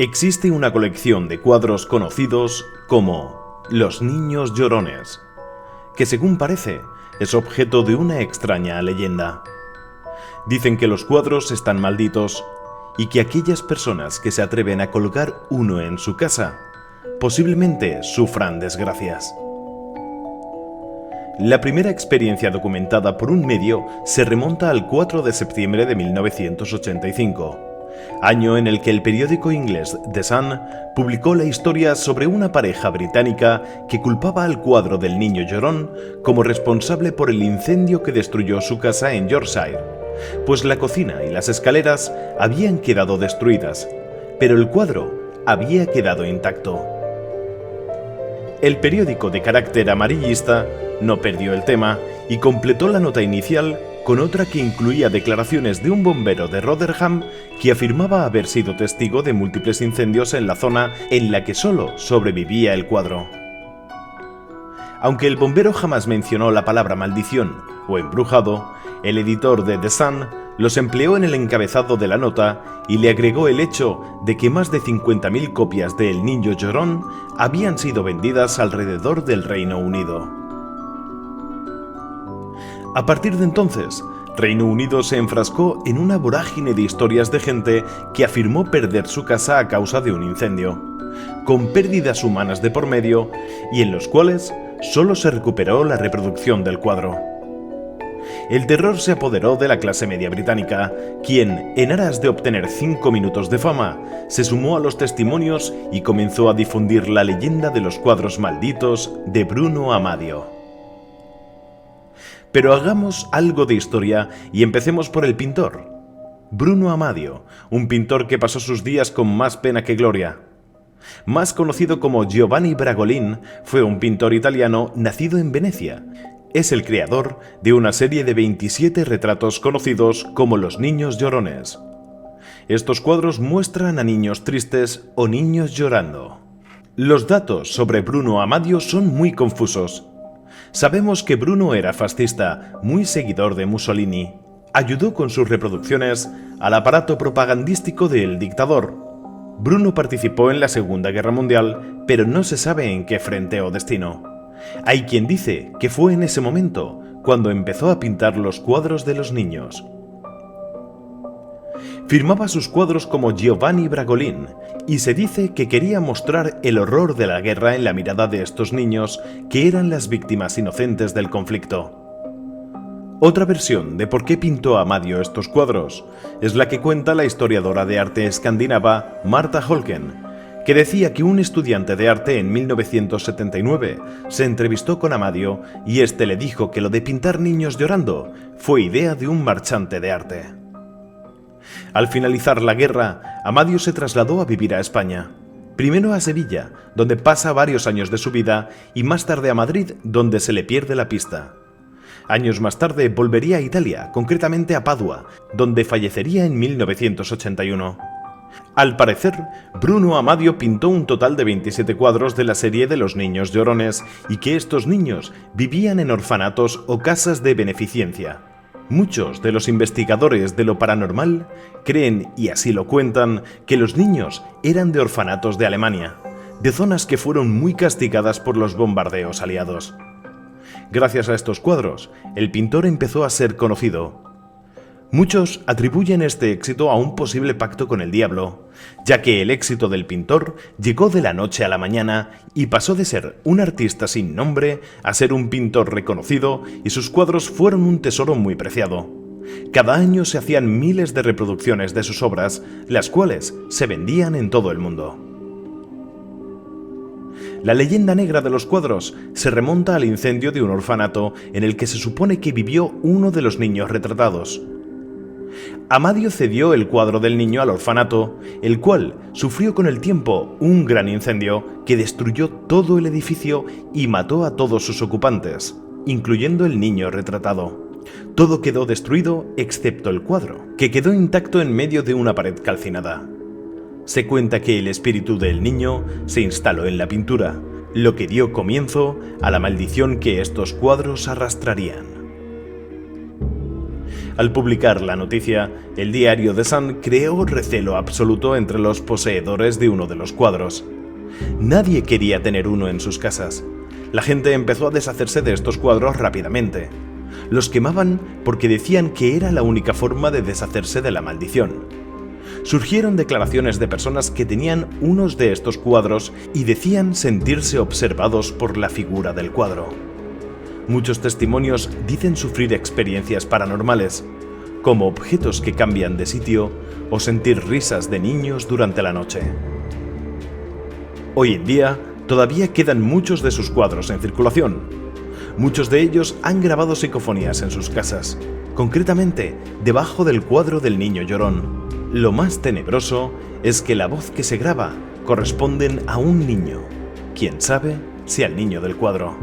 Existe una colección de cuadros conocidos como Los Niños Llorones, que según parece es objeto de una extraña leyenda. Dicen que los cuadros están malditos y que aquellas personas que se atreven a colgar uno en su casa posiblemente sufran desgracias. La primera experiencia documentada por un medio se remonta al 4 de septiembre de 1985, año en el que el periódico inglés The Sun publicó la historia sobre una pareja británica que culpaba al cuadro del niño llorón como responsable por el incendio que destruyó su casa en Yorkshire, pues la cocina y las escaleras habían quedado destruidas, pero el cuadro había quedado intacto. El periódico, de carácter amarillista, no perdió el tema y completó la nota inicial con otra que incluía declaraciones de un bombero de Rotherham que afirmaba haber sido testigo de múltiples incendios en la zona en la que solo sobrevivía el cuadro. Aunque el bombero jamás mencionó la palabra maldición o embrujado, el editor de The Sun los empleó en el encabezado de la nota y le agregó el hecho de que más de 50.000 copias de El Niño Llorón habían sido vendidas alrededor del Reino Unido. A partir de entonces, Reino Unido se enfrascó en una vorágine de historias de gente que afirmó perder su casa a causa de un incendio, con pérdidas humanas de por medio y en los cuales solo se recuperó la reproducción del cuadro. El terror se apoderó de la clase media británica, quien, en aras de obtener 5 minutos de fama, se sumó a los testimonios y comenzó a difundir la leyenda de los cuadros malditos de Bruno Amadio. Pero hagamos algo de historia y empecemos por el pintor. Bruno Amadio, un pintor que pasó sus días con más pena que gloria. Más conocido como Giovanni Bragolin, fue un pintor italiano nacido en Venecia. Es el creador de una serie de 27 retratos conocidos como Los Niños Llorones. Estos cuadros muestran a niños tristes o niños llorando. Los datos sobre Bruno Amadio son muy confusos. Sabemos que Bruno era fascista, muy seguidor de Mussolini. Ayudó con sus reproducciones al aparato propagandístico del dictador. Bruno participó en la Segunda Guerra Mundial, pero no se sabe en qué frente o destino. Hay quien dice que fue en ese momento cuando empezó a pintar los cuadros de los niños. Firmaba sus cuadros como Giovanni Bragolin y se dice que quería mostrar el horror de la guerra en la mirada de estos niños que eran las víctimas inocentes del conflicto. Otra versión de por qué pintó Amadio estos cuadros es la que cuenta la historiadora de arte escandinava Marta Holken, que decía que un estudiante de arte en 1979 se entrevistó con Amadio y este le dijo que lo de pintar niños llorando fue idea de un marchante de arte. Al finalizar la guerra, Amadio se trasladó a vivir a España, primero a Sevilla, donde pasa varios años de su vida, y más tarde a Madrid, donde se le pierde la pista. Años más tarde volvería a Italia, concretamente a Padua, donde fallecería en 1981. Al parecer, Bruno Amadio pintó un total de 27 cuadros de la serie de Los Niños Llorones y que estos niños vivían en orfanatos o casas de beneficencia. Muchos de los investigadores de lo paranormal creen, y así lo cuentan, que los niños eran de orfanatos de Alemania, de zonas que fueron muy castigadas por los bombardeos aliados. Gracias a estos cuadros, el pintor empezó a ser conocido. Muchos atribuyen este éxito a un posible pacto con el diablo, ya que el éxito del pintor llegó de la noche a la mañana y pasó de ser un artista sin nombre a ser un pintor reconocido, y sus cuadros fueron un tesoro muy preciado. Cada año se hacían miles de reproducciones de sus obras, las cuales se vendían en todo el mundo. La leyenda negra de los cuadros se remonta al incendio de un orfanato en el que se supone que vivió uno de los niños retratados. Amadio cedió el cuadro del niño al orfanato, el cual sufrió con el tiempo un gran incendio que destruyó todo el edificio y mató a todos sus ocupantes, incluyendo el niño retratado. Todo quedó destruido excepto el cuadro, que quedó intacto en medio de una pared calcinada. Se cuenta que el espíritu del niño se instaló en la pintura, lo que dio comienzo a la maldición que estos cuadros arrastrarían. Al publicar la noticia, el diario The Sun creó recelo absoluto entre los poseedores de uno de los cuadros. Nadie quería tener uno en sus casas. La gente empezó a deshacerse de estos cuadros rápidamente. Los quemaban porque decían que era la única forma de deshacerse de la maldición. Surgieron declaraciones de personas que tenían unos de estos cuadros y decían sentirse observados por la figura del cuadro. Muchos testimonios dicen sufrir experiencias paranormales, como objetos que cambian de sitio o sentir risas de niños durante la noche. Hoy en día, todavía quedan muchos de sus cuadros en circulación. Muchos de ellos han grabado psicofonías en sus casas, concretamente debajo del cuadro del niño llorón. Lo más tenebroso es que la voz que se graba corresponde a un niño. ¿Quién sabe si al niño del cuadro?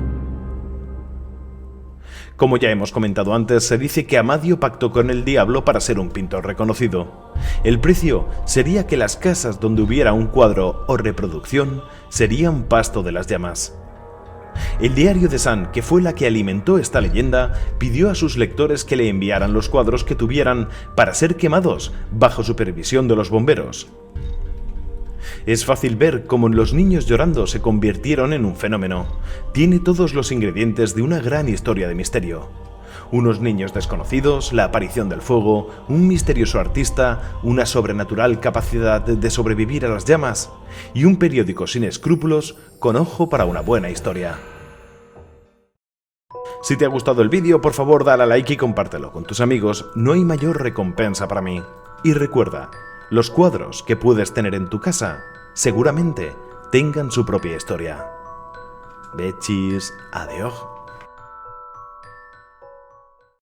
Como ya hemos comentado antes, se dice que Amadio pactó con el diablo para ser un pintor reconocido. El precio sería que las casas donde hubiera un cuadro o reproducción serían pasto de las llamas. El diario The Sun, que fue la que alimentó esta leyenda, pidió a sus lectores que le enviaran los cuadros que tuvieran para ser quemados bajo supervisión de los bomberos. Es fácil ver cómo los niños llorando se convirtieron en un fenómeno. Tiene todos los ingredientes de una gran historia de misterio. Unos niños desconocidos, la aparición del fuego, un misterioso artista, una sobrenatural capacidad de sobrevivir a las llamas y un periódico sin escrúpulos con ojo para una buena historia. Si te ha gustado el vídeo, por favor dale a like y compártelo con tus amigos, no hay mayor recompensa para mí. Y recuerda, los cuadros que puedes tener en tu casa seguramente tengan su propia historia. Bechis, adiós.